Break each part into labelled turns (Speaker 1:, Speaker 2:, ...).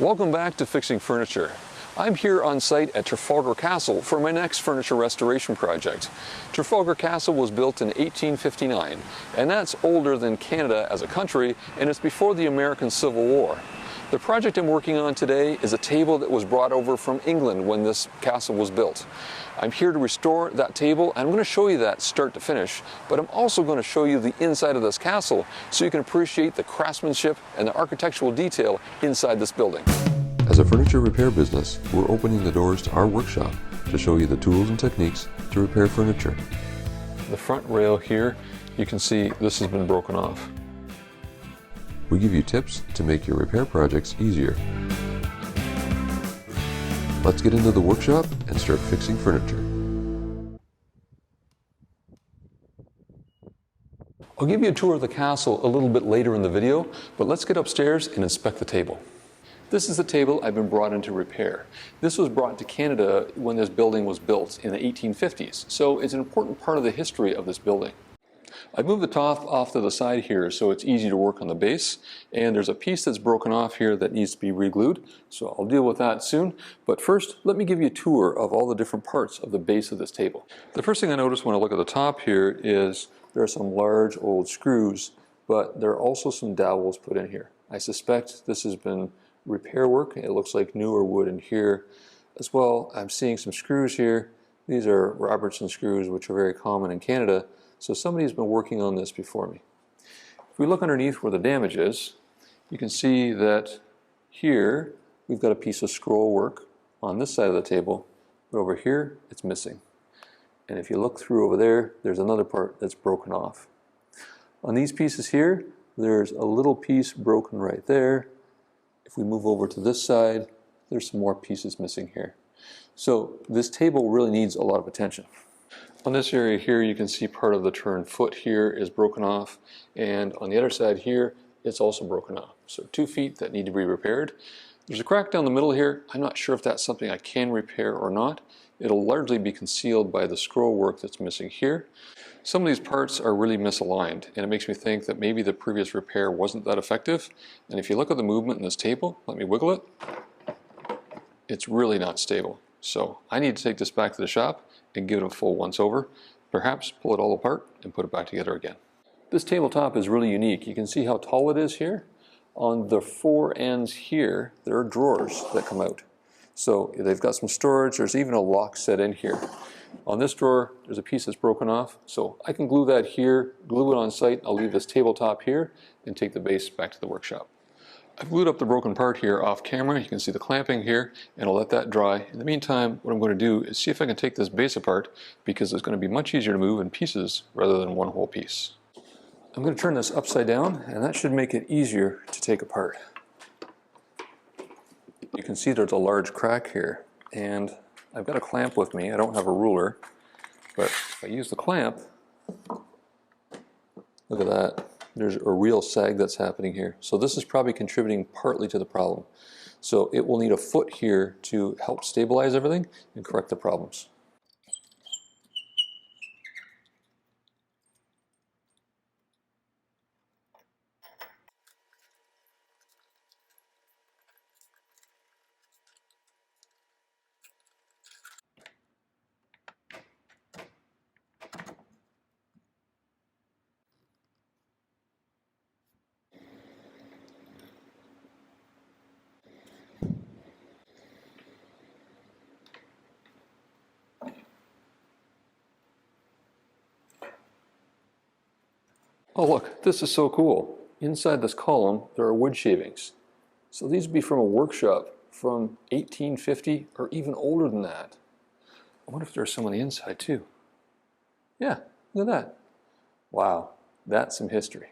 Speaker 1: Welcome back to Fixing Furniture. I'm here on site at Trafalgar Castle for my next furniture restoration project. Trafalgar Castle was built in 1859, and that's older than Canada as a country, and it's before the American Civil War. The project I'm working on today is a table that was brought over from England when this castle was built. I'm here to restore that table, and I'm going to show you that start to finish, but I'm also going to show you the inside of this castle so you can appreciate the craftsmanship and the architectural detail inside this building.
Speaker 2: As a furniture repair business, we're opening the doors to our workshop to show you the tools and techniques to repair furniture.
Speaker 1: The front rail here, you can see this has been broken off.
Speaker 2: We give you tips to make your repair projects easier. Let's get into the workshop and start fixing furniture.
Speaker 1: I'll give you a tour of the castle a little bit later in the video, but let's get upstairs and inspect the table. This is the table I've been brought in to repair. This was brought to Canada when this building was built in the 1850s, so it's an important part of the history of this building. I moved the top off to the side here so it's easy to work on the base, and there's a piece that's broken off here that needs to be re-glued, so I'll deal with that soon. But first, let me give you a tour of all the different parts of the base of this table. The first thing I notice when I look at the top here is there are some large old screws, but there are also some dowels put in here. I suspect this has been repair work. It looks like newer wood in here as well. I'm seeing some screws here. These are Robertson screws, which are very common in Canada. So somebody's been working on this before me. If we look underneath where the damage is, you can see that here we've got a piece of scroll work on this side of the table, but over here it's missing. And if you look through over there, there's another part that's broken off. On these pieces here, there's a little piece broken right there. If we move over to this side, there's some more pieces missing here. So this table really needs a lot of attention. On this area here, you can see part of the turn foot here is broken off, and on the other side here, it's also broken off. So 2 feet that need to be repaired. There's a crack down the middle here. I'm not sure if that's something I can repair or not. It'll largely be concealed by the scroll work that's missing here. Some of these parts are really misaligned, and it makes me think that maybe the previous repair wasn't that effective. And if you look at the movement in this table, let me wiggle it, it's really not stable. So I need to take this back to the shop and give it a full once over, perhaps pull it all apart and put it back together again. This tabletop is really unique. You can see how tall it is here. On the 4 ends here, there are drawers that come out. So they've got some storage. There's even a lock set in here. On this drawer, there's a piece that's broken off. So I can glue that here, glue it on site. I'll leave this tabletop here and take the base back to the workshop. I've glued up the broken part here off camera. You can see the clamping here, and I'll let that dry. In the meantime, what I'm going to do is see if I can take this base apart, because it's going to be much easier to move in pieces rather than one whole piece. I'm going to turn this upside down, and that should make it easier to take apart. You can see there's a large crack here, and I've got a clamp with me. I don't have a ruler, but if I use the clamp, look at that. There's a real sag that's happening here. So this is probably contributing partly to the problem. So it will need a foot here to help stabilize everything and correct the problems. Oh look, this is so cool. Inside this column, there are wood shavings. So these would be from a workshop from 1850 or even older than that. I wonder if there's some on the inside too. Yeah, look at that. Wow, that's some history.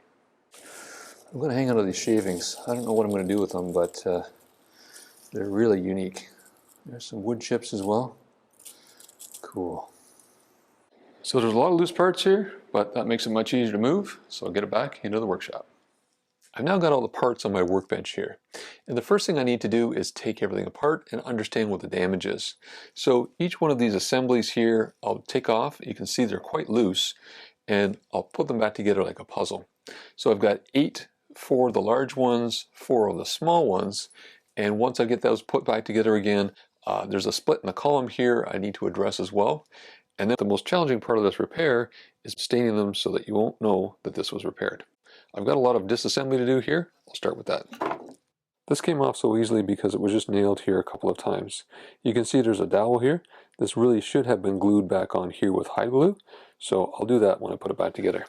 Speaker 1: I'm going to hang on to these shavings. I don't know what I'm going to do with them, but they're really unique. There's some wood chips as well. Cool. So there's a lot of loose parts here, but that makes it much easier to move, so I'll get it back into the workshop. I've now got all the parts on my workbench here, and the first thing I need to do is take everything apart and understand what the damage is. So each one of these assemblies here I'll take off. You can see they're quite loose, and I'll put them back together like a puzzle. So I've got 8 for the large ones, 4 of the small ones, And once I get those put back together again, there's a split in the column here I need to address as well. And then the most challenging part of this repair is staining them so that you won't know that this was repaired. I've got a lot of disassembly to do here. I'll start with that. This came off so easily because it was just nailed here a couple of times. You can see there's a dowel here. This really should have been glued back on here with hide glue, so I'll do that when I put it back together.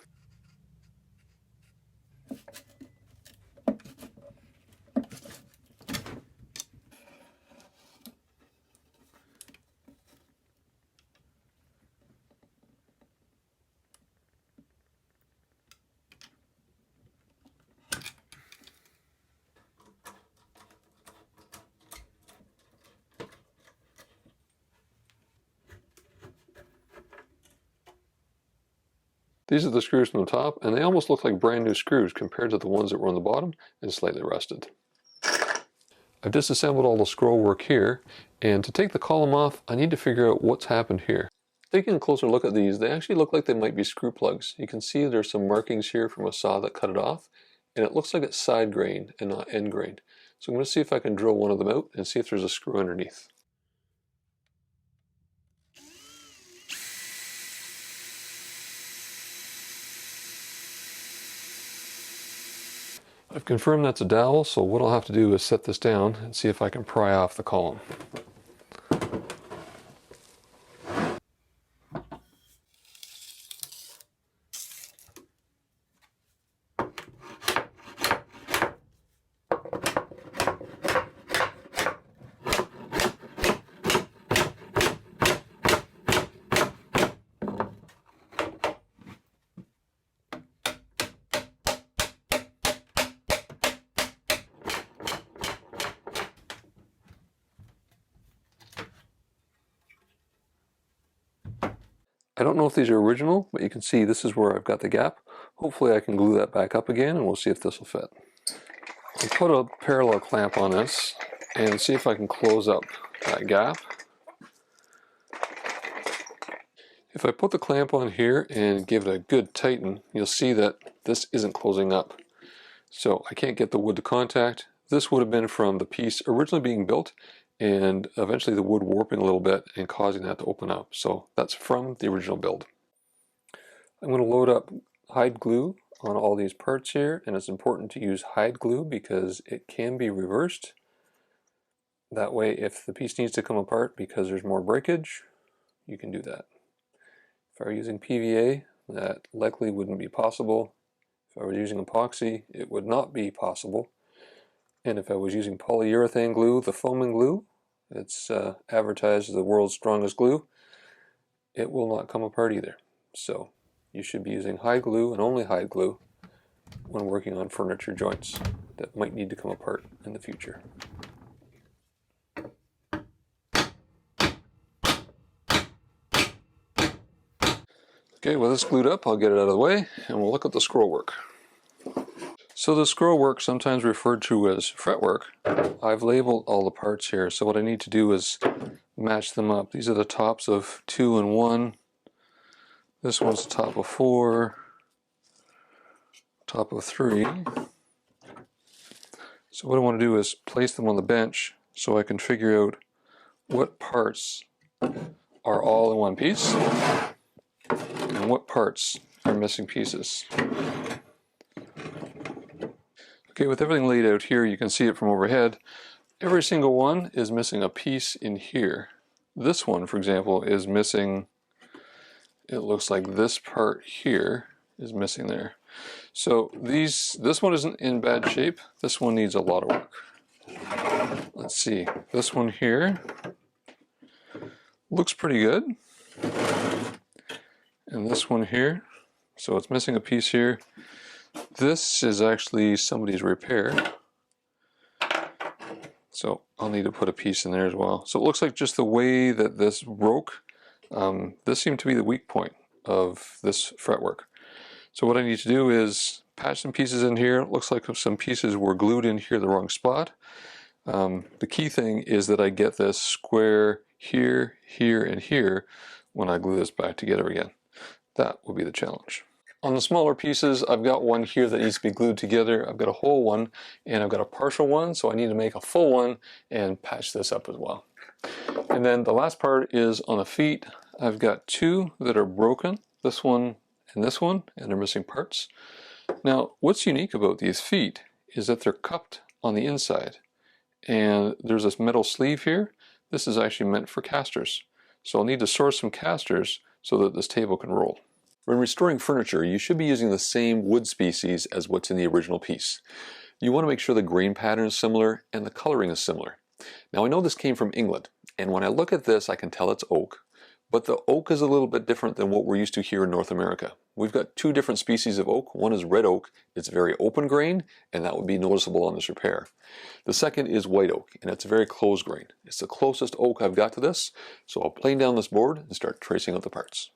Speaker 1: These are the screws from the top, and they almost look like brand new screws compared to the ones that were on the bottom and slightly rusted. I've disassembled all the scroll work here, and to take the column off, I need to figure out what's happened here. Taking a closer look at these, they actually look like they might be screw plugs. You can see there's some markings here from a saw that cut it off, and it looks like it's side grained and not end grained. So I'm going to see if I can drill one of them out and see if there's a screw underneath. I've confirmed that's a dowel, so what I'll have to do is set this down and see if I can pry off the column. I don't know if these are original, but you can see this is where I've got the gap. Hopefully I can glue that back up again and we'll see if this will fit. I'll put a parallel clamp on this and see if I can close up that gap. If I put the clamp on here and give it a good tighten, you'll see that this isn't closing up. So I can't get the wood to contact. This would have been from the piece originally being built and eventually the wood warping a little bit and causing that to open up. So that's from the original build. I'm going to load up hide glue on all these parts here, and it's important to use hide glue because it can be reversed. That way if the piece needs to come apart because there's more breakage, you can do that. If I were using PVA, that likely wouldn't be possible. If I was using epoxy, it would not be possible. And if I was using polyurethane glue, the foaming glue, it's advertised as the world's strongest glue, it will not come apart either. So you should be using hide glue and only hide glue when working on furniture joints that might need to come apart in the future. Okay, with this glued up, I'll get it out of the way and we'll look at the scroll work. So the scroll work, sometimes referred to as fretwork, I've labeled all the parts here. So what I need to do is match them up. These are the tops of 2 and 1. This one's the top of 4, top of 3. So what I want to do is place them on the bench so I can figure out what parts are all in one piece and what parts are missing pieces. Okay, with everything laid out here, you can see it from overhead. Every single one is missing a piece in here. This one, for example, is missing, it looks like this part here is missing there. So this one isn't in bad shape. This one needs a lot of work. Let's see, this one here looks pretty good. And this one here, so it's missing a piece here. This is actually somebody's repair, so I'll need to put a piece in there as well. So it looks like just the way that this broke, this seemed to be the weak point of this fretwork. So what I need to do is patch some pieces in here. It looks like some pieces were glued in here the wrong spot. The key thing is that I get this square here, here, and here when I glue this back together again. That will be the challenge. On the smaller pieces, I've got one here that needs to be glued together. I've got a whole one and I've got a partial one, so I need to make a full one and patch this up as well. And then the last part is on the feet. I've got two that are broken, this one, and they're missing parts. Now, what's unique about these feet is that they're cupped on the inside. And there's this metal sleeve here. This is actually meant for casters. So I'll need to source some casters so that this table can roll. When restoring furniture, you should be using the same wood species as what's in the original piece. You want to make sure the grain pattern is similar and the coloring is similar. Now I know this came from England, and when I look at this I can tell it's oak, but the oak is a little bit different than what we're used to here in North America. We've got two different species of oak. One is red oak, it's very open grain, and that would be noticeable on this repair. The second is white oak, and it's very closed grain. It's the closest oak I've got to this, so I'll plane down this board and start tracing out the parts.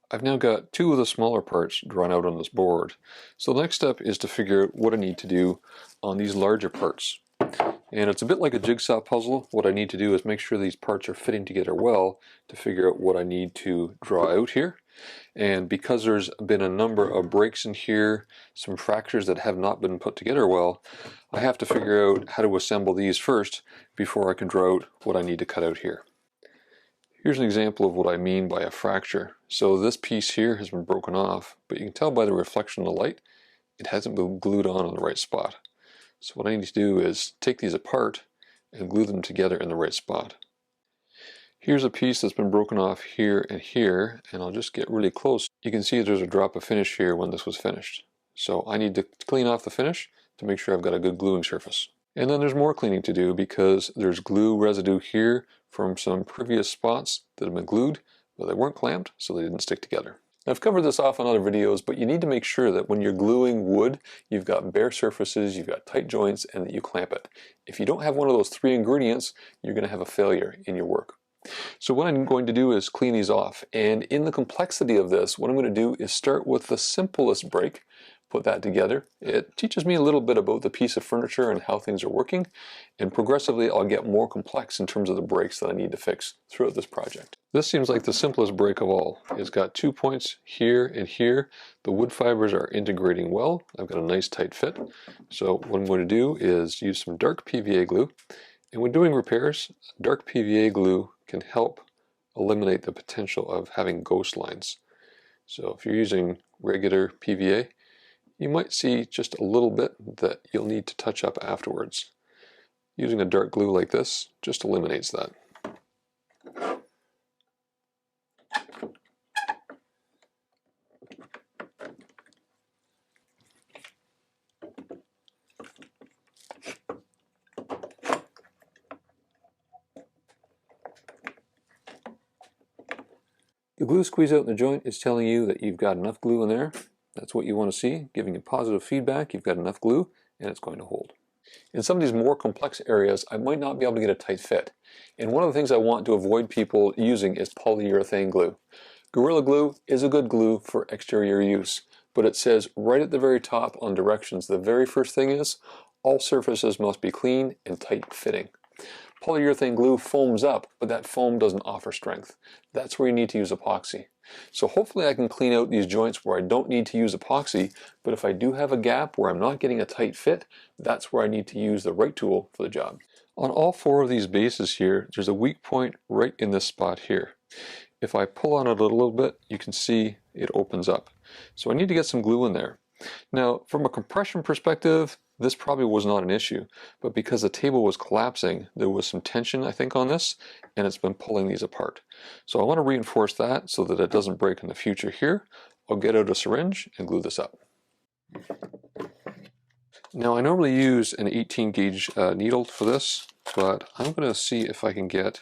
Speaker 1: I've now got two of the smaller parts drawn out on this board. So the next step is to figure out what I need to do on these larger parts. And it's a bit like a jigsaw puzzle. What I need to do is make sure these parts are fitting together well to figure out what I need to draw out here. And because there's been a number of breaks in here, some fractures that have not been put together well, I have to figure out how to assemble these first before I can draw out what I need to cut out here. Here's an example of what I mean by a fracture. So this piece here has been broken off, but you can tell by the reflection of the light, it hasn't been glued on the right spot. So what I need to do is take these apart and glue them together in the right spot. Here's a piece that's been broken off here, and I'll just get really close. You can see there's a drop of finish here when this was finished. So I need to clean off the finish to make sure I've got a good gluing surface. And then there's more cleaning to do because there's glue residue here from some previous spots that have been glued, but they weren't clamped, so they didn't stick together. I've covered this off on other videos, but you need to make sure that when you're gluing wood, you've got bare surfaces, you've got tight joints, and that you clamp it. If you don't have one of those three ingredients, you're going to have a failure in your work. So what I'm going to do is clean these off, and in the complexity of this, what I'm going to do is start with the simplest break, put that together. It teaches me a little bit about the piece of furniture and how things are working, and progressively I'll get more complex in terms of the breaks that I need to fix throughout this project. This seems like the simplest break of all. It's got 2 points here and here. The wood fibers are integrating well. I've got a nice tight fit. So what I'm going to do is use some dark PVA glue, and when doing repairs, dark PVA glue can help eliminate the potential of having ghost lines. So if you're using regular PVA, you might see just a little bit that you'll need to touch up afterwards. Using a dark glue like this just eliminates that. glue squeeze out in the joint is telling you that you've got enough glue in there. That's what you want to see, giving you positive feedback. You've got enough glue and it's going to hold. In some of these more complex areas, I might not be able to get a tight fit. And one of the things I want to avoid people using is polyurethane glue. Gorilla Glue is a good glue for exterior use, but it says right at the very top on directions, the very first thing is, all surfaces must be clean and tight fitting. Polyurethane glue foams up, but that foam doesn't offer strength. That's where you need to use epoxy. So hopefully I can clean out these joints where I don't need to use epoxy, but if I do have a gap where I'm not getting a tight fit, that's where I need to use the right tool for the job. On all four of these bases here, there's a weak point right in this spot here. If I pull on it a little bit, you can see it opens up. So I need to get some glue in there. Now, from a compression perspective, this probably was not an issue, but because the table was collapsing, there was some tension, I think, on this, and it's been pulling these apart. So I want to reinforce that so that it doesn't break in the future here. I'll get out a syringe and glue this up. Now, I normally use an 18 gauge needle for this, but I'm going to see if I can get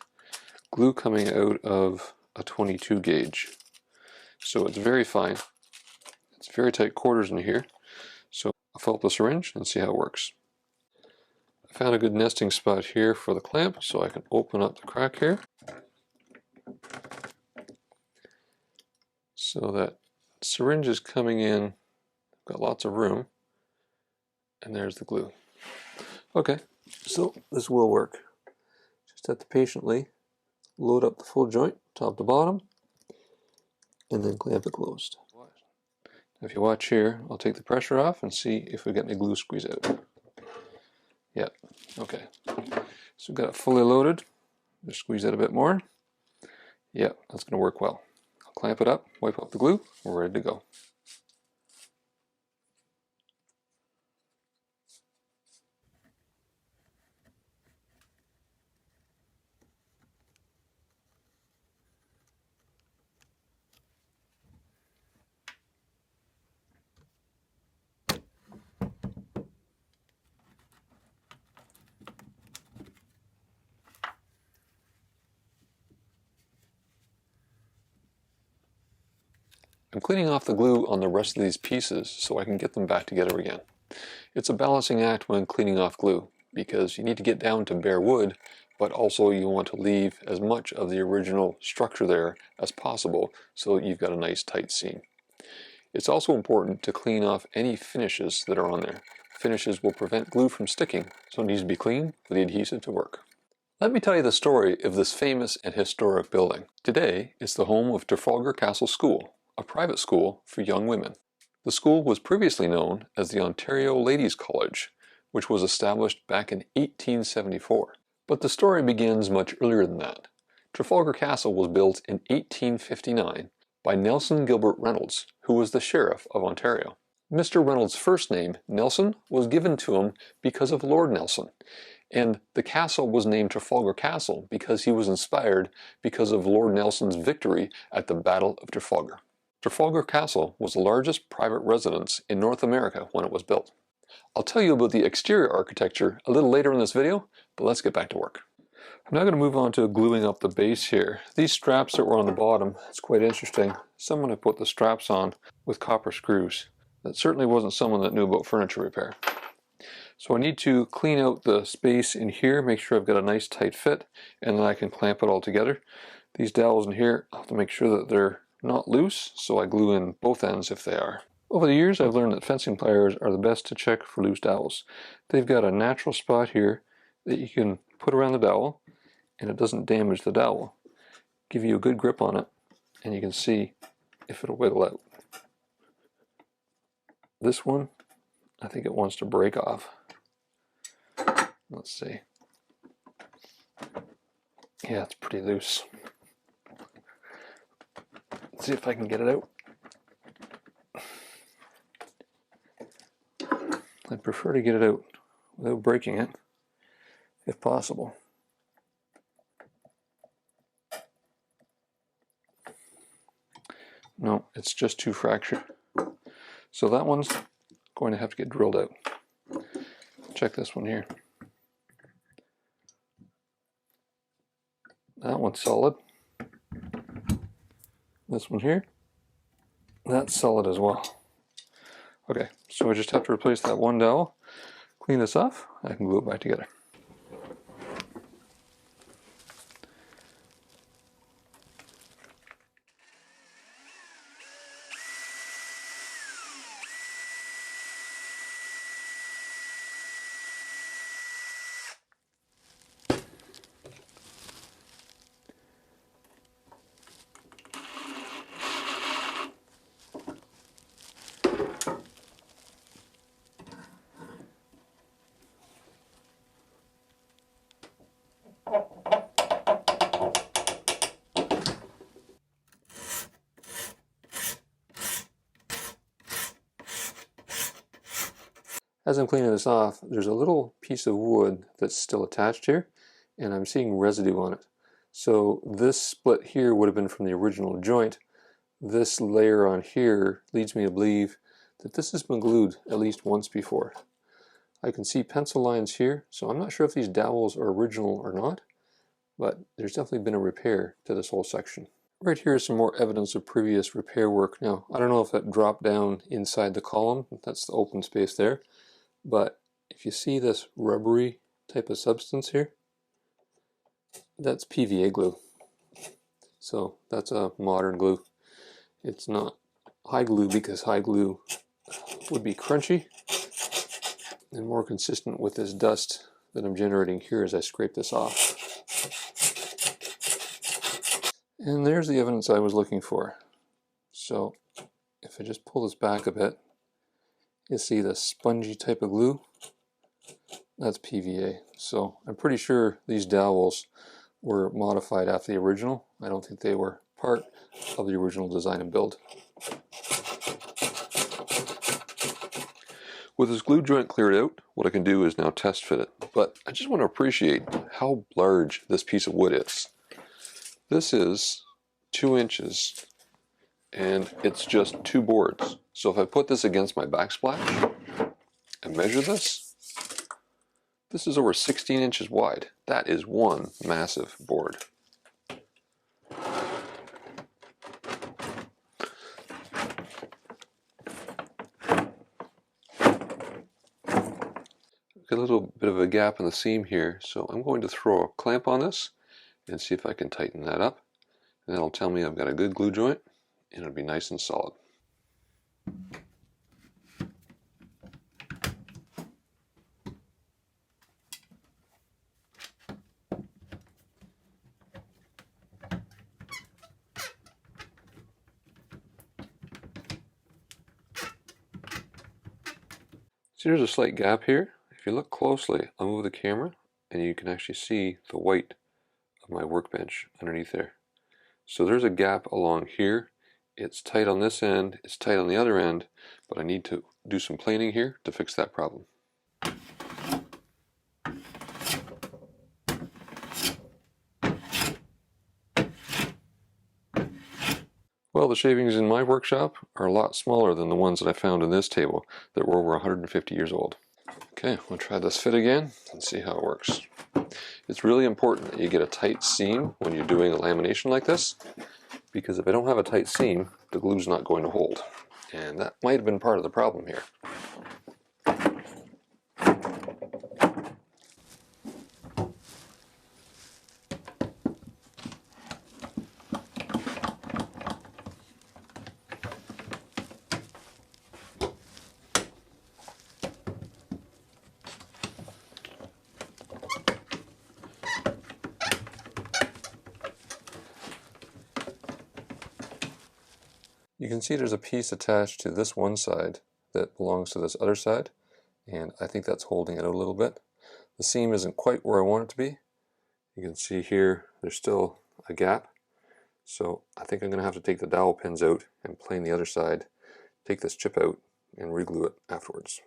Speaker 1: glue coming out of a 22 gauge. So it's very fine. It's very tight quarters in here. So I'll fill up the syringe and see how it works. I found a good nesting spot here for the clamp, so I can open up the crack here. So that syringe is coming in, got lots of room, and there's the glue. Okay, so this will work. Just have to patiently load up the full joint, top to bottom, and then clamp it closed. If you watch here, I'll take the pressure off and see if we get any glue squeeze out. Yep, okay. So we've got it fully loaded. Just squeeze out a bit more. Yep, that's going to work well. I'll clamp it up, wipe off the glue, we're ready to go. I'm cleaning off the glue on the rest of these pieces so I can get them back together again. It's a balancing act when cleaning off glue because you need to get down to bare wood, but also you want to leave as much of the original structure there as possible so you've got a nice tight seam. It's also important to clean off any finishes that are on there. Finishes will prevent glue from sticking, so it needs to be clean for the adhesive to work. Let me tell you the story of this famous and historic building. Today, it's the home of Trafalgar Castle School, a private school for young women. The school was previously known as the Ontario Ladies' College, which was established back in 1874. But the story begins much earlier than that. Trafalgar Castle was built in 1859 by Nelson Gilbert Reynolds, who was the Sheriff of Ontario. Mr. Reynolds' first name, Nelson, was given to him because of Lord Nelson, and the castle was named Trafalgar Castle because he was inspired because of Lord Nelson's victory at the Battle of Trafalgar. Trafalgar Castle was the largest private residence in North America when it was built. I'll tell you about the exterior architecture a little later in this video, but let's get back to work. I'm now going to move on to gluing up the base here. These straps that were on the bottom, it's quite interesting. Someone had put the straps on with copper screws. That certainly wasn't someone that knew about furniture repair. So I need to clean out the space in here, make sure I've got a nice tight fit, and then I can clamp it all together. These dowels in here, I have to make sure that they're not loose, so I glue in both ends if they are. Over the years, I've learned that fencing pliers are the best to check for loose dowels. They've got a natural spot here that you can put around the dowel, and it doesn't damage the dowel. Give you a good grip on it, and you can see if it'll wiggle out. This one, I think it wants to break off. Let's see. Yeah, it's pretty loose. Let's see if I can get it out. I'd prefer to get it out without breaking it, if possible. No, it's just too fractured. So that one's going to have to get drilled out. Check this one here. That one's solid. This one here, that's solid as well. Okay, so I just have to replace that one dowel, clean this off, I can glue it back together. As I'm cleaning this off, there's a little piece of wood that's still attached here, and I'm seeing residue on it. So this split here would have been from the original joint. This layer on here leads me to believe that this has been glued at least once before. I can see pencil lines here, so I'm not sure if these dowels are original or not, but there's definitely been a repair to this whole section. Right here is some more evidence of previous repair work. Now, I don't know if that dropped down inside the column, that's the open space there. But if you see this rubbery type of substance here, that's PVA glue. So that's a modern glue. It's not high glue because high glue would be crunchy and more consistent with this dust that I'm generating here as I scrape this off. And there's the evidence I was looking for. So if I just pull this back a bit, you see the spongy type of glue. That's PVA. So I'm pretty sure these dowels were modified after the original. I don't think they were part of the original design and build.
Speaker 2: With this glue joint cleared out, what I can do is now test fit it. But I just want to appreciate how large this piece of wood is. This is 2 inches and it's just 2 boards. So if I put this against my backsplash and measure this, this is over 16 inches wide. That is one massive board. Got a little bit of a gap in the seam here, so I'm going to throw a clamp on this and see if I can tighten that up. And that'll tell me I've got a good glue joint and it'll be nice and solid. See, there's a slight gap here. If you look closely, I'll move the camera and you can actually see the white of my workbench underneath there. So there's a gap along here. It's tight on this end, it's tight on the other end, but I need to do some planing here to fix that problem. Well, the shavings in my workshop are a lot smaller than the ones that I found in this table that were over 150 years old. Okay, we'll try this fit again and see how it works. It's really important that you get a tight seam when you're doing a lamination like this, because if I don't have a tight seam, the glue's not going to hold. And that might have been part of the problem here. You can see there's a piece attached to this one side that belongs to this other side, and I think that's holding it out a little bit. The seam isn't quite where I want it to be. You can see here there's still a gap, so I think I'm going to have to take the dowel pins out and plane the other side, take this chip out, and reglue it afterwards.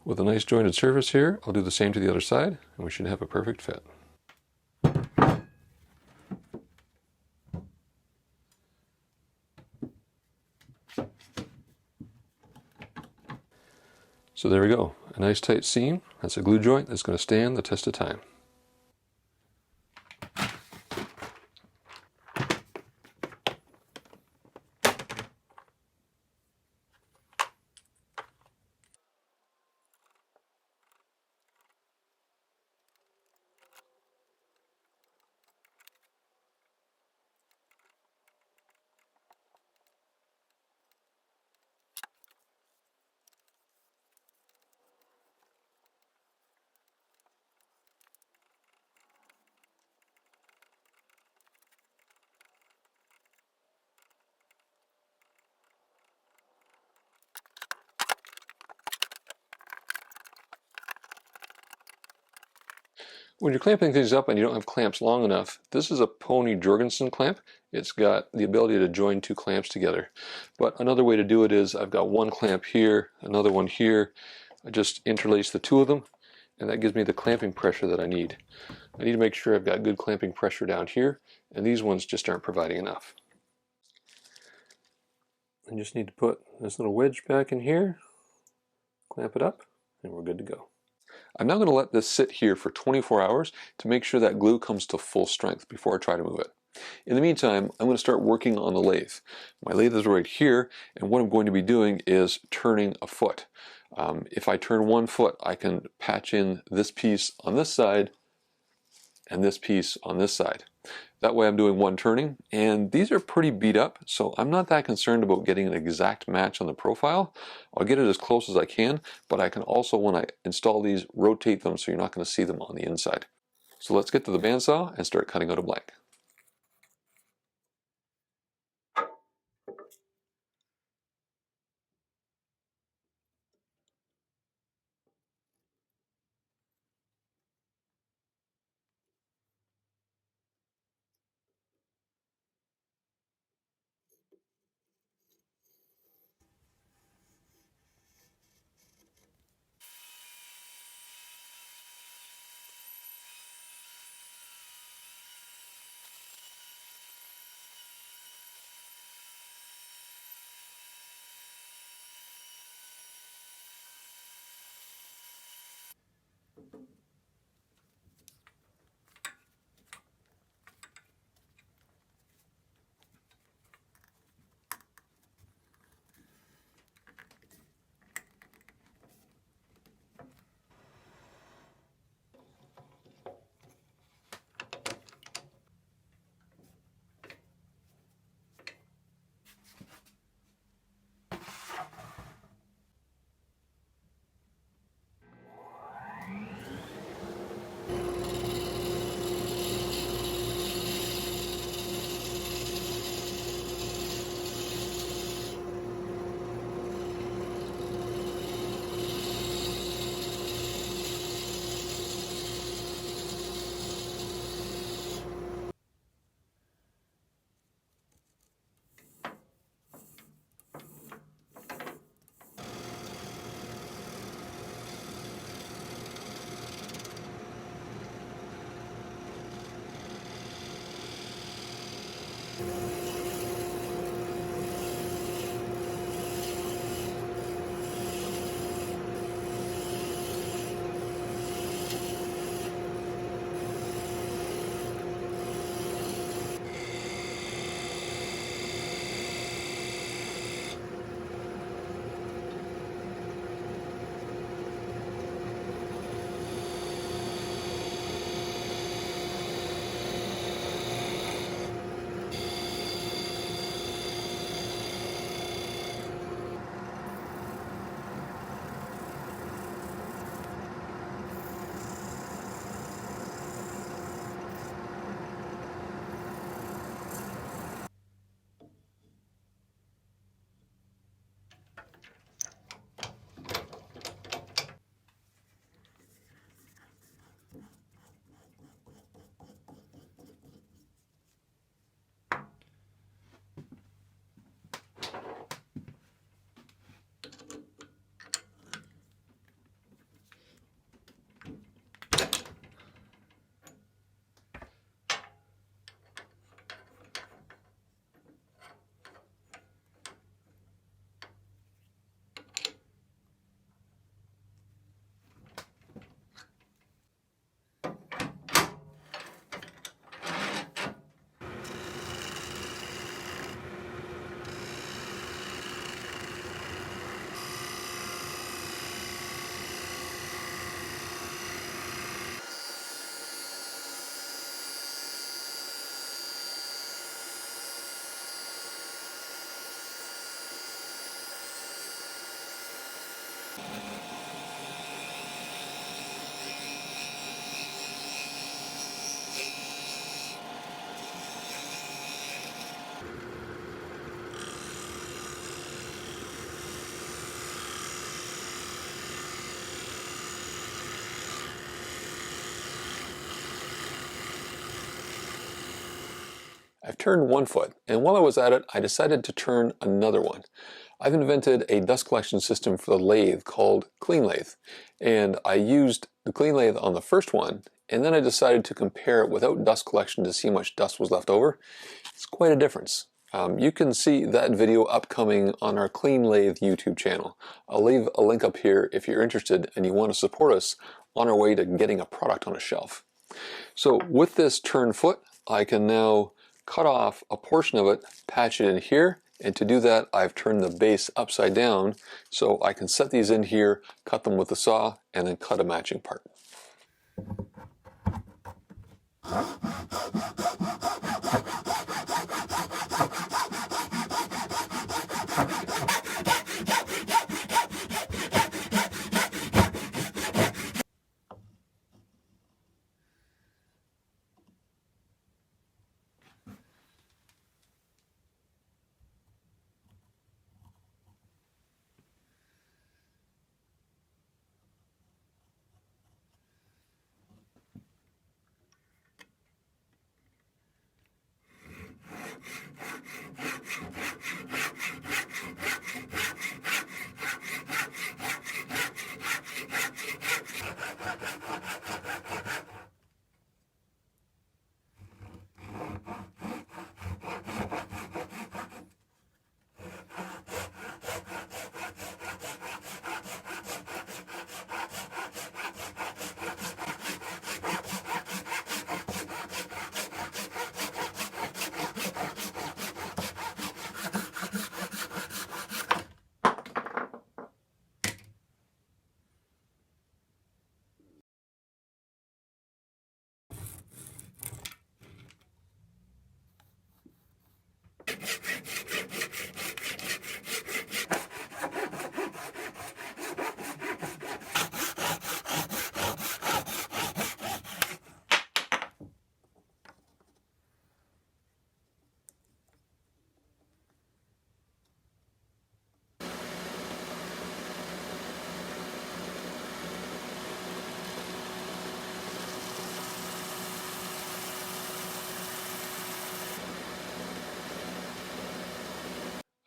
Speaker 2: With a nice jointed surface here, I'll do the same to the other side, and we should have a perfect fit. So there we go, a nice tight seam. That's a glue joint that's going to stand the test of time. When you're clamping things up and you don't have clamps long enough, this is a Pony Jorgensen clamp. It's got the ability to join two clamps together. But another way to do it is I've got one clamp here, another one here. I just interlace the two of them, and that gives me the clamping pressure that I need. I need to make sure I've got good clamping pressure down here, and these ones just aren't providing enough. I just need to put this little wedge back in here, clamp it up, and we're good to go. I'm now going to let this sit here for 24 hours to make sure that glue comes to full strength before I try to move it. In the meantime, I'm going to start working on the lathe. My lathe is right here, and what I'm going to be doing is turning a foot. If I turn one foot, I can patch in this piece on this side and this piece on this side. That way I'm doing one turning, and these are pretty beat up, so I'm not that concerned about getting an exact match on the profile. I'll get it as close as I can, but I can also, when I install these, rotate them so you're not going to see them on the inside. So let's get to the bandsaw and start cutting out a blank.
Speaker 1: I've turned one foot, and while I was at it, I decided to turn another one. I've invented a dust collection system for the lathe called Clean Lathe, and I used the Clean Lathe on the first one, and then I decided to compare it without dust collection to see how much dust was left over. It's quite a difference. You can see that video upcoming on our Clean Lathe YouTube channel. I'll leave a link up here if you're interested and you want to support us on our way to getting a product on a shelf. So with this turned foot, I can now cut off a portion of it, patch it in here, and to do that I've turned the base upside down so I can set these in here, cut them with the saw, and then cut a matching part.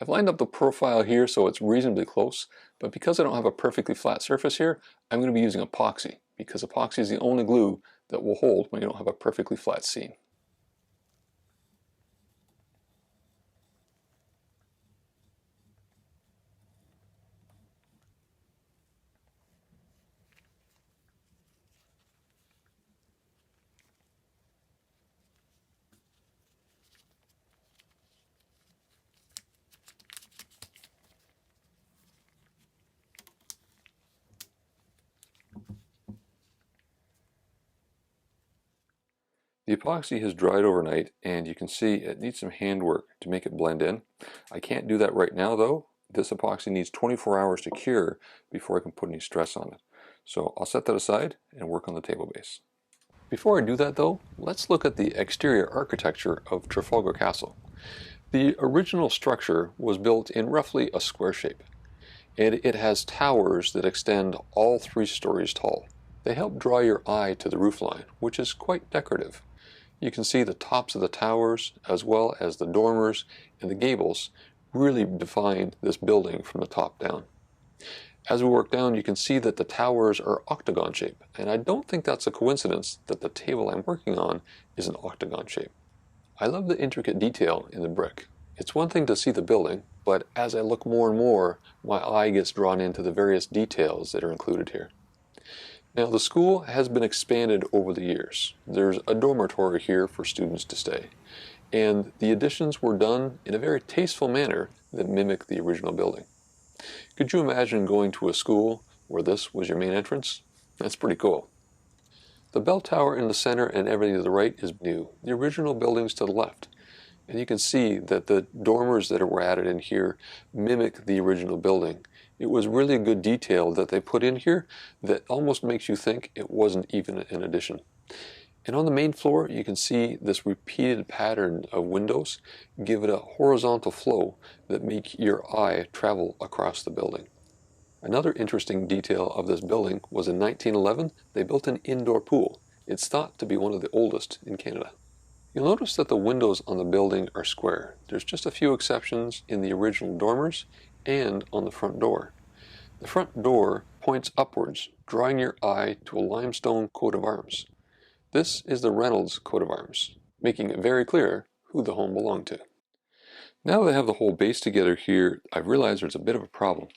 Speaker 1: I've lined up the profile here so it's reasonably close, but because I don't have a perfectly flat surface here, I'm going to be using epoxy, because epoxy is the only glue that will hold when you don't have a perfectly flat seam. The epoxy has dried overnight, and you can see it needs some handwork to make it blend in. I can't do that right now though. This epoxy needs 24 hours to cure before I can put any stress on it. So I'll set that aside and work on the table base. Before I do that though, let's look at the exterior architecture of Trafalgar Castle. The original structure was built in roughly a square shape, and it has towers that extend all 3 stories tall. They help draw your eye to the roofline, which is quite decorative. You can see the tops of the towers, as well as the dormers and the gables, really define this building from the top down. As we work down, you can see that the towers are octagon shape, and I don't think that's a coincidence that the table I'm working on is an octagon shape. I love the intricate detail in the brick. It's one thing to see the building, but as I look more and more, my eye gets drawn into the various details that are included here. Now, the school has been expanded over the years. There's a dormitory here for students to stay, and the additions were done in a very tasteful manner that mimic the original building. Could you imagine going to a school where this was your main entrance? That's pretty cool. The bell tower in the center and everything to the right is new. The original building's to the left. And you can see that the dormers that were added in here mimic the original building. It was really a good detail that they put in here that almost makes you think it wasn't even an addition. And on the main floor, you can see this repeated pattern of windows give it a horizontal flow that make your eye travel across the building. Another interesting detail of this building was in 1911, they built an indoor pool. It's thought to be one of the oldest in Canada.
Speaker 2: You'll notice that the windows on the building are square. There's just a few exceptions in the original dormers and on the front door. The front door points upwards, drawing your eye to a limestone coat of arms. This is the Reynolds coat of arms, making it very clear who the home belonged to. Now that I have the whole base together here, I've realized there's a bit of a problem.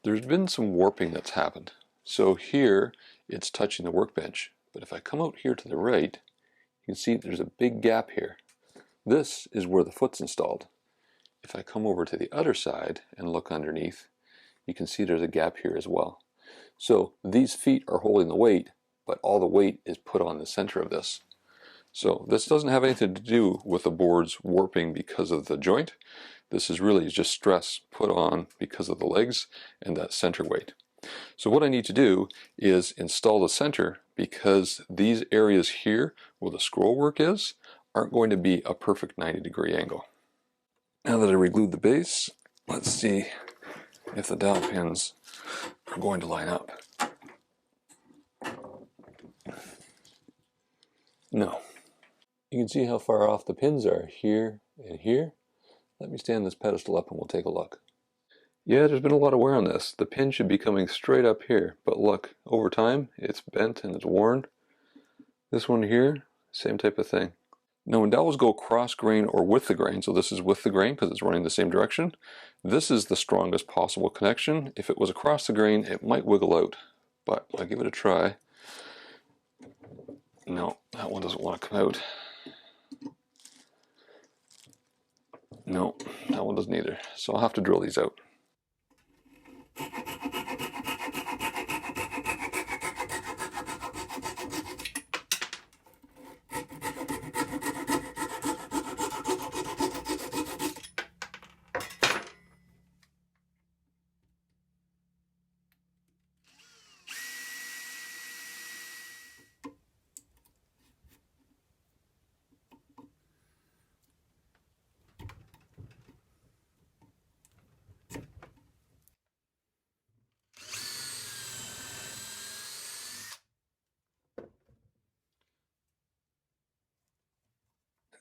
Speaker 2: There's been some warping that's happened. So here, it's touching the workbench. But if I come out here to the right, you can see there's a big gap here. This is where the foot's installed. If I come over to the other side and look underneath, you can see there's a gap here as well. So these feet are holding the weight, but all the weight is put on the center of this. So this doesn't have anything to do with the boards warping because of the joint. This is really just stress put on because of the legs and that center weight. So what I need to do is install the center, because these areas here where the scroll work is aren't going to be a perfect 90-degree angle. Now that I reglued the base, let's see if the dowel pins are going to line up. No. You can see how far off the pins are here and here. Let me stand this pedestal up and we'll take a look. Yeah, there's been a lot of wear on this. The pin should be coming straight up here, but look, over time it's bent and it's worn. This one here, same type of thing. Now when dowels go cross grain or with the grain, so this is with the grain because it's running the same direction, this is the strongest possible connection. If it was across the grain, it might wiggle out, but I'll give it a try. No, that one doesn't want to come out. No, that one doesn't either. So I'll have to drill these out.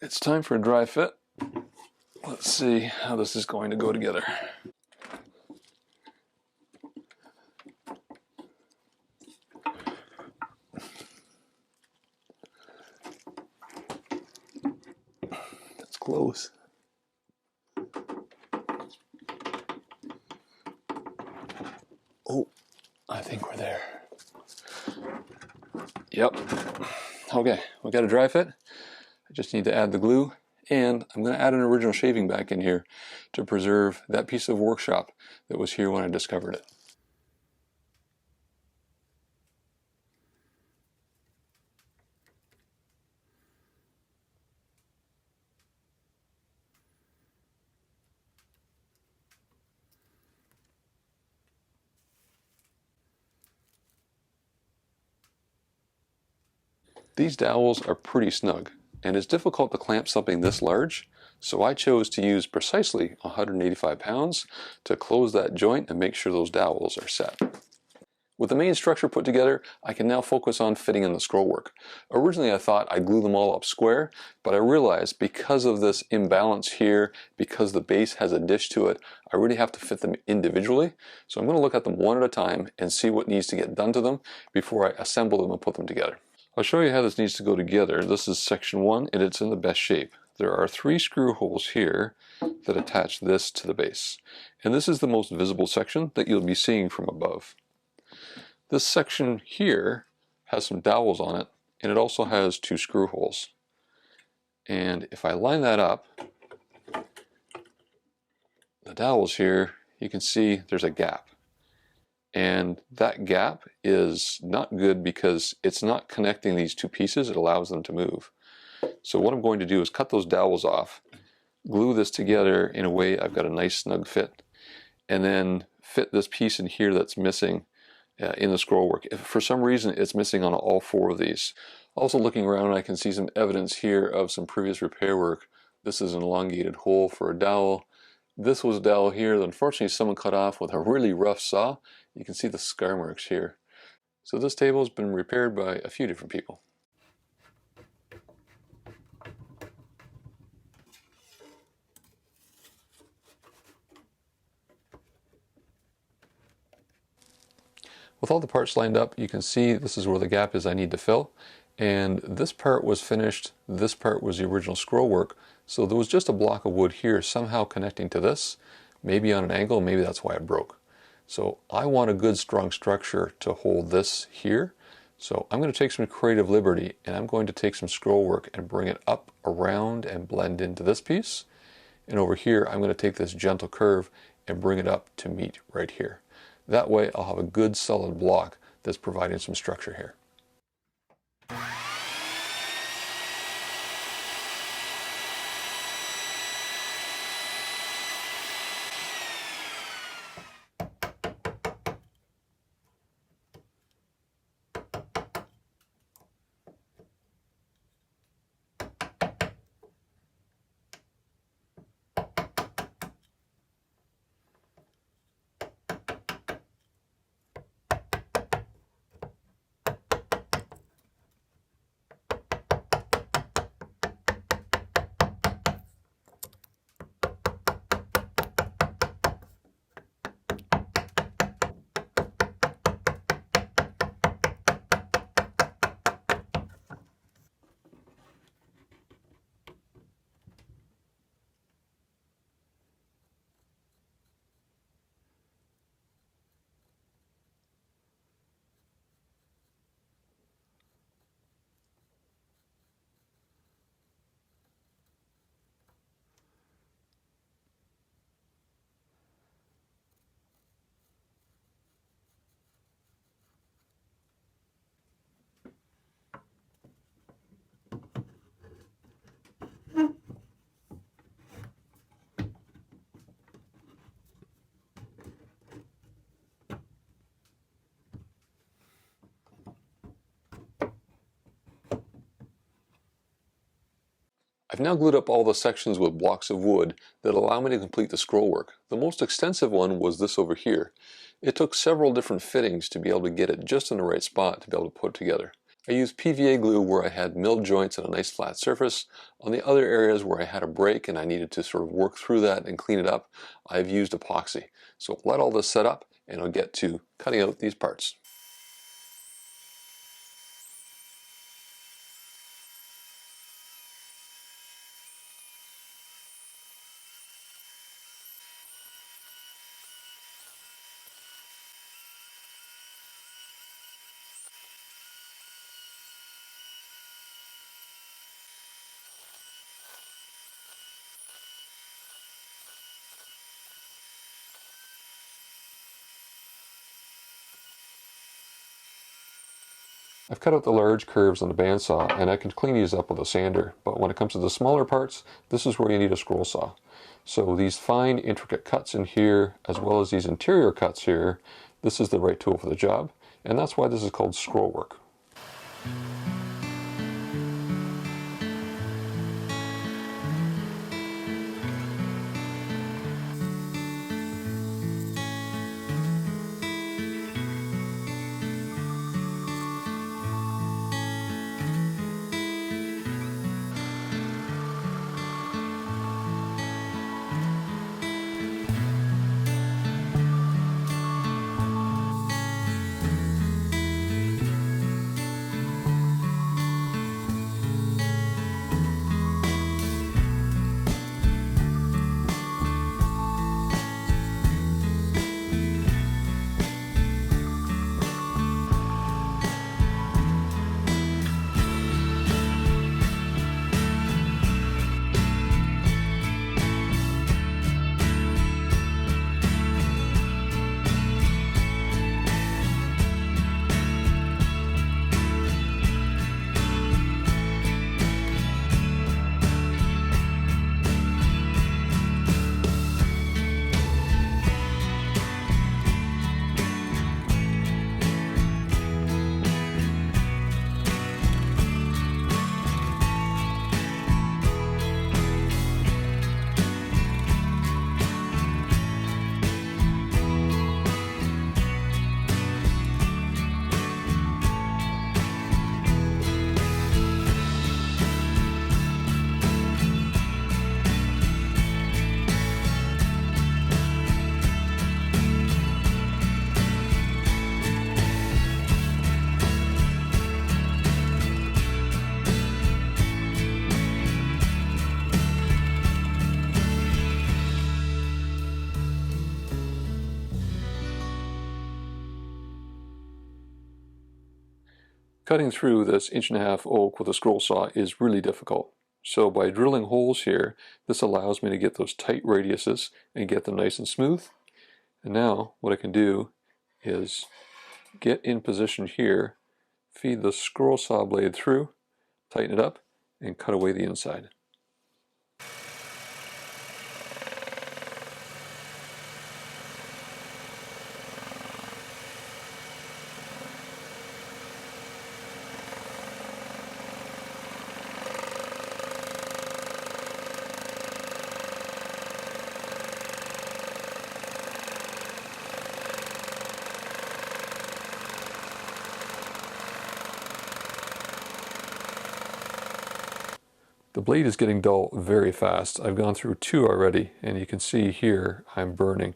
Speaker 2: It's time for a dry fit. Let's see how this is going to go together. That's close. Oh, I think we're there. Yep. Okay, we got a dry fit. I just need to add the glue, and I'm going to add an original shaving back in here to preserve that piece of workshop that was here when I discovered it. These dowels are pretty snug, and it's difficult to clamp something this large, so I chose to use precisely 185 pounds to close that joint and make sure those dowels are set. With the main structure put together, I can now focus on fitting in the scroll work. Originally I thought I'd glue them all up square, but I realized because of this imbalance here, because the base has a dish to it, I really have to fit them individually. So I'm going to look at them one at a time and see what needs to get done to them before I assemble them and put them together. I'll show you how this needs to go together. This is section 1 and it's in the best shape. There are 3 screw holes here that attach this to the base. And this is the most visible section that you'll be seeing from above. This section here has some dowels on it, and it also has 2 screw holes. And if I line that up, the dowels here, you can see there's a gap. And that gap is not good because it's not connecting these 2 pieces, it allows them to move. So what I'm going to do is cut those dowels off, glue this together in a way I've got a nice snug fit, and then fit this piece in here that's missing in the scroll work. If for some reason it's missing on all 4 of these. Also looking around, I can see some evidence here of some previous repair work. This is an elongated hole for a dowel. This was a dowel here that unfortunately someone cut off with a really rough saw. You can see the scar marks here. So this table has been repaired by a few different people.
Speaker 1: With all the parts lined up, you can see this is where the gap is I need to fill. And this part was finished, this part was the original scroll work, so there was just a block of wood here somehow connecting to this, maybe on an angle, maybe that's why it broke. So I want a good strong structure to hold this here. So I'm going to take some creative liberty and I'm going to take some scroll work and bring it up around and blend into this piece. And over here I'm going to take this gentle curve and bring it up to meet right here. That way I'll have a good solid block that's providing some structure here. I've now glued up all the sections with blocks of wood that allow me to complete the scroll work. The most extensive one was this over here. It took several different fittings to be able to get it just in the right spot to be able to put it together. I used PVA glue where I had milled joints and a nice flat surface. On the other areas where I had a break and I needed to sort of work through that and clean it up, I've used epoxy. So let all this set up and I'll get to cutting out these parts. I've cut out the large curves on the bandsaw and I can clean these up with a sander, but when it comes to the smaller parts, this is where you need a scroll saw. So these fine intricate cuts in here, as well as these interior cuts here, this is the right tool for the job, and that's why this is called scroll work.
Speaker 3: I've now glued up all the sections with blocks of wood that allow me to complete the scroll work. The most extensive one was this over here. It took several different fittings to be able to get it just in the right spot to be able to put it together. I used PVA glue where I had milled joints and a nice flat surface. On the other areas where I had a break and I needed to sort of work through that and clean it up, I've used epoxy. So let all this set up and I'll get to cutting out these parts.
Speaker 1: cutting through this 1.5" oak with a scroll saw is really difficult. So by drilling holes here, this allows me to get those tight radiuses and get them nice and smooth. And now what I can do is get in position here, feed the scroll saw blade through, tighten it up, and cut away the inside. The blade is getting dull very fast. I've gone through 2 already, and you can see here I'm burning.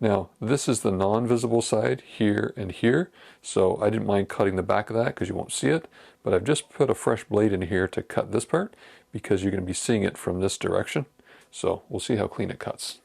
Speaker 1: Now, this is the non-visible side here and here, so I didn't mind cutting the back of that because you won't see it, but I've just put a fresh blade in here to cut this part because you're going to be seeing it from this direction. So we'll see how clean it cuts.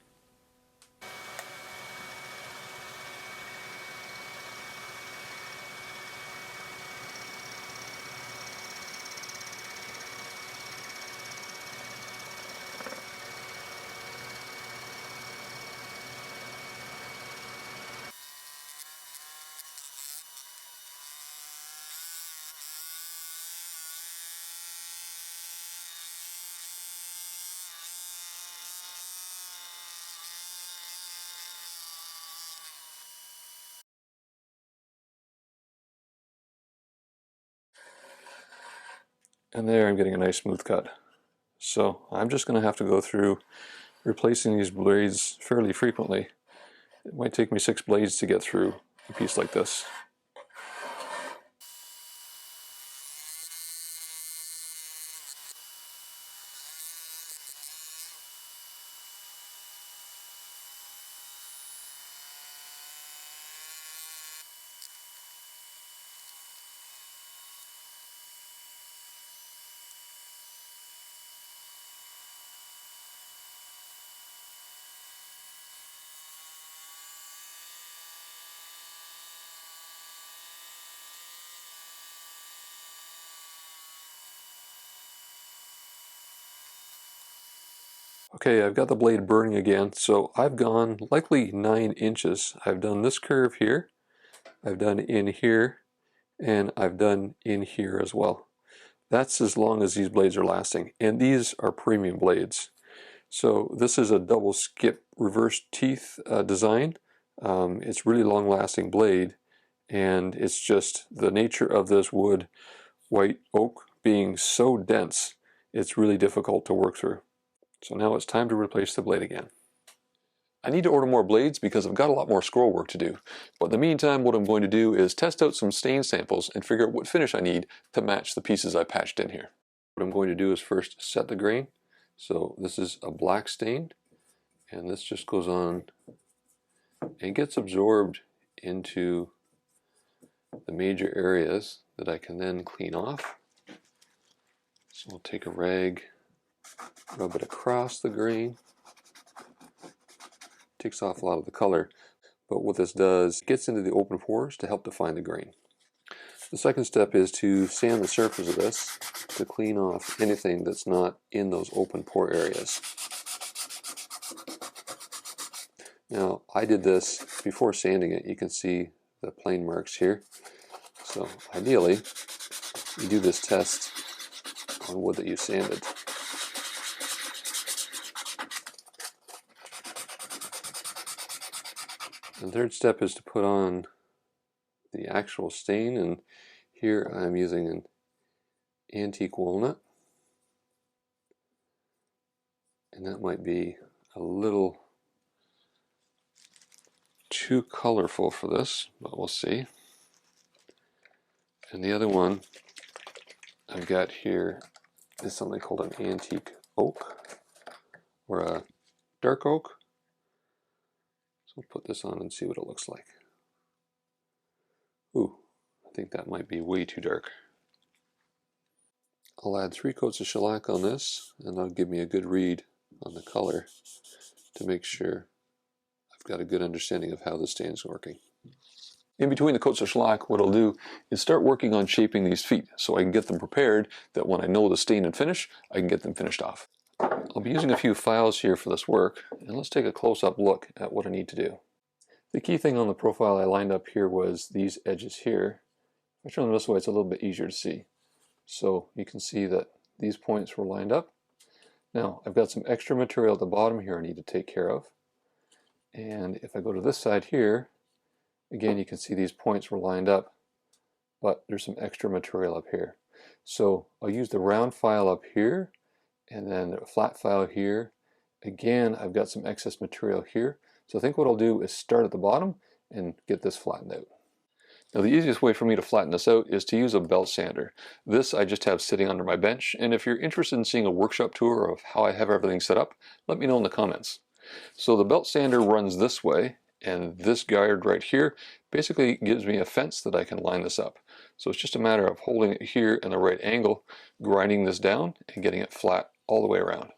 Speaker 1: And there I'm getting a nice smooth cut. So I'm just going to have to go through replacing these blades fairly frequently. It might take me 6 blades to get through a piece like this. Okay, I've got the blade burning again, so I've gone likely 9 inches. I've done this curve here, I've done in here, and I've done in here as well. That's as long as these blades are lasting, and these are premium blades. So this is a double skip reverse teeth design. It's really long lasting blade, and it's just the nature of this wood, white oak, being so dense, it's really difficult to work through. So now it's time to replace the blade again. I need to order more blades because I've got a lot more scroll work to do. But in the meantime, what I'm going to do is test out some stain samples and figure out what finish I need to match the pieces I patched in here. What I'm going to do is first set the grain. So this is a black stain, and this just goes on and gets absorbed into the major areas that I can then clean off. So I'll take a rag, rub it across the grain. Takes off a lot of the color, but what this does, it gets into the open pores to help define the grain. The second step is to sand the surface of this to clean off anything that's not in those open pore areas. Now, I did this before sanding it. You can see the plane marks here. So ideally, you do this test on wood that you sanded. The third step is to put on the actual stain, and here I'm using an antique walnut, and that might be a little too colorful for this, but we'll see. And the other one I've got here is something called an antique oak, or a dark oak. So we'll put this on and see what it looks like. Ooh, I think that might be way too dark. I'll add 3 coats of shellac on this, and that'll give me a good read on the color to make sure I've got a good understanding of how the stain's working. In between the coats of shellac, what I'll do is start working on shaping these feet so I can get them prepared that when I know the stain and finish, I can get them finished off. I'll be using a few files here for this work, and let's take a close-up look at what I need to do. The key thing on the profile I lined up here was these edges here. If I turn them this way, it's a little bit easier to see. So you can see that these points were lined up. Now, I've got some extra material at the bottom here I need to take care of. And if I go to this side here, again, you can see these points were lined up, but there's some extra material up here. So I'll use the round file up here, and then a flat file here. Again, I've got some excess material here. So I think what I'll do is start at the bottom and get this flattened out. Now the easiest way for me to flatten this out is to use a belt sander. This I just have sitting under my bench, and if you're interested in seeing a workshop tour of how I have everything set up, let me know in the comments. So the belt sander runs this way, and this guide right here basically gives me a fence that I can line this up. So it's just a matter of holding it here in the right angle, grinding this down, and getting it flat all the way around.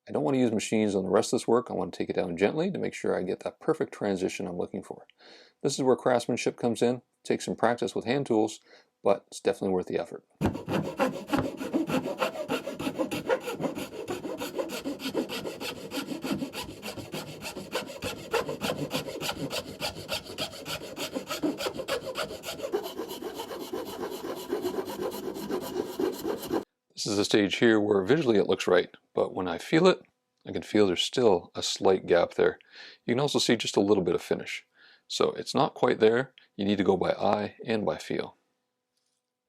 Speaker 1: I don't want to use machines on the rest of this work. I want to take it down gently to make sure I get that perfect transition I'm looking for. This is where craftsmanship comes in. Take some practice with hand tools, but it's definitely worth the effort. This is a stage here where visually it looks right, but when I feel it, I can feel there's still a slight gap there. You can also see just a little bit of finish. So it's not quite there. You need to go by eye and by feel.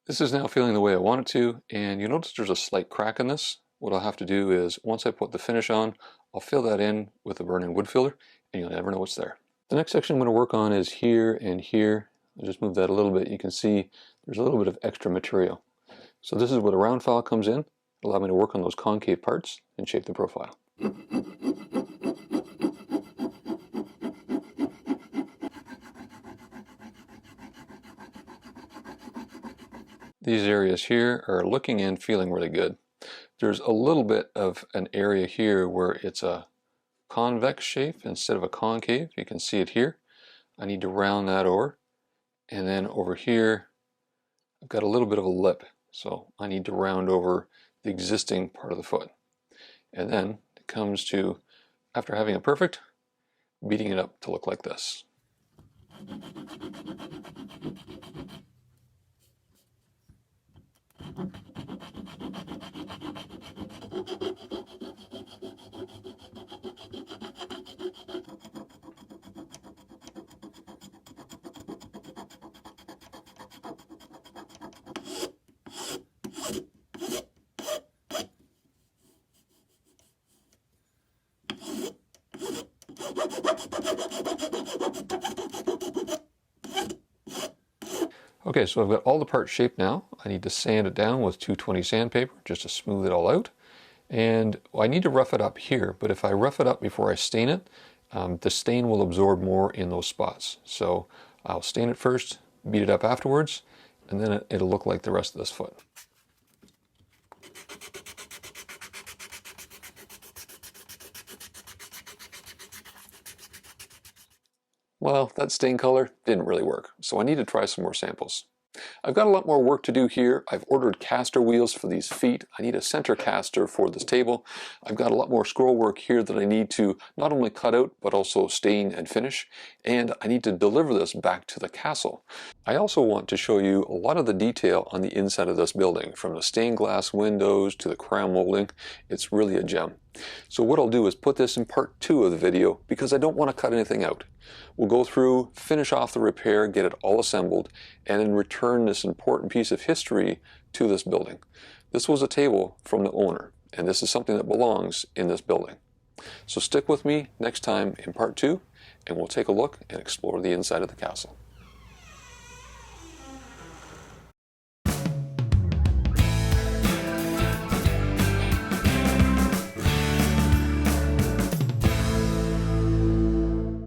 Speaker 1: This is now feeling the way I want it to, and you notice there's a slight crack in this. What I'll have to do is, once I put the finish on, I'll fill that in with a burn-in wood filler, and you'll never know what's there. The next section I'm going to work on is here and here. I'll just move that a little bit. You can see there's a little bit of extra material. So this is where the round file comes in. It'll allow me to work on those concave parts and shape the profile. These areas here are looking and feeling really good. There's a little bit of an area here where it's a convex shape instead of a concave. You can see it here. I need to round that over. And then over here, I've got a little bit of a lip. So I need to round over the existing part of the foot. And then it comes to, after having it perfect, beating it up to look like this. Okay, so I've got all the parts shaped now. I need to sand it down with 220 sandpaper just to smooth it all out. And I need to rough it up here, but if I rough it up before I stain it, the stain will absorb more in those spots. So I'll stain it first, beat it up afterwards, and then it'll look like the rest of this foot. Well, that stain color didn't really work, so I need to try some more samples. I've got a lot more work to do here. I've ordered caster wheels for these feet. I need a center caster for this table. I've got a lot more scroll work here that I need to not only cut out, but also stain and finish. And I need to deliver this back to the castle. I also want to show you a lot of the detail on the inside of this building, from the stained glass windows to the crown molding. It's really a gem. So what I'll do is put this in part 2 of the video because I don't want to cut anything out. We'll go through, finish off the repair, get it all assembled, and then return this important piece of history to this building. This was a table from the owner, and this is something that belongs in this building. So stick with me next time in part 2, and we'll take a look and explore the inside of the castle.